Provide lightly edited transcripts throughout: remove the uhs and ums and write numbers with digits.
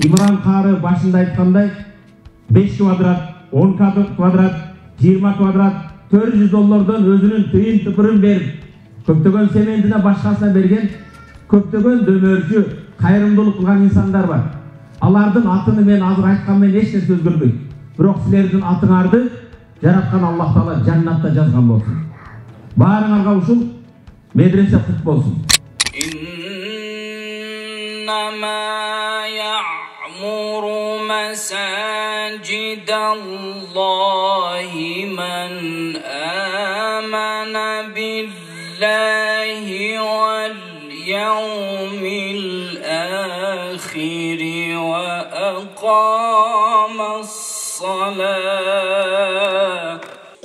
İmran Karı başında aytқандай 5 kvadrat, 10 kvadrat, 20 kvadrat, 400 dollardan özünün tüyün tıpırın verip, köптөгөн семендине башкасына берген, köптөгөн дөмөрчү, кайрымдуулук кылган инсандар бар. Алардын атыны мен азыр айткан менен эч нерсе өзгөрбөйт. Бирок силердин атыңарды жараткан Аллах Таала жаннатта жазган болсун. Баарыңарга ушул медресе кут болсун. يعمر مساجد الله من آمن بالله واليوم الآخر وأقام الصلاة.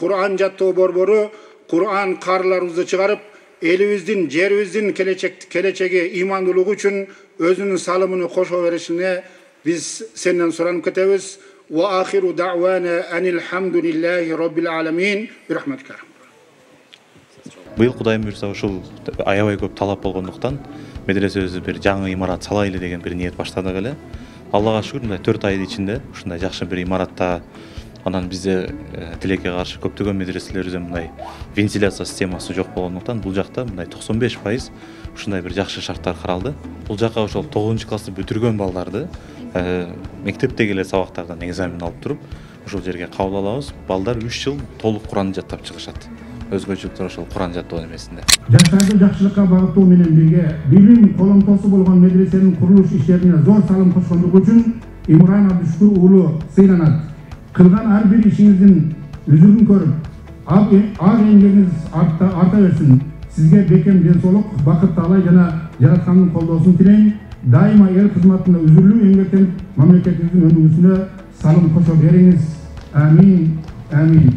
Kur'an jattoo borboru, Kur'an karlarımızı çıkarıp elibizin, jeribizin kelечеги imandılığı için özünün salımını koşu verişine biz senden soranıp ketebiz. Ve ahiru da'wana enilhamdülillahi rabbil alamin bi rahmetika. Быйыл Кудайым буйрса ушул аябай көп талап болгондуктан медресебизди бир жаңы имарат салайлы деген бир ниет баштадык эле. Аллага шүгүр, мындай 4 айдын ичинде ушундай жакшы бир имаратта, анан бизде тилекке каршы көптөгөн медреселерде мындай вентиляция системасы жок болгондуктан бул жакта мындай 95% ушундай бир жакшы шарттар каралды. Бул жакка ошол 9 классты бүтүргөн балдарды мектептеги эле сабактардан экзамен алып туруп ушул жерге кабыл алабыз. Балдар 3 жыл толук Кур'ан жаттап чыгышат. Өзгөчөлүктөр ошол Кур'ан жаттоо эмесинде. Жаштарды жакшылыкка багыттоо менен бирге билим коломтосу болгон медресенин курулуш иштерине зор салым кошкондугу үчүн Имран Абдушкур уулу сыйланат. Кылган ар бир ишиңиздин үзүрүн көрүп, ак эмгегиңиз арта берсин. Сизге бекем денсолук, бакыт таалай жана жараткандын колдоосун тилейм. Дайыма эл кызматында үзүрлүү эмгектенип, мамлекетибиздин өнүгүүсүнө салым кошо бериңиз. Амин. Амин.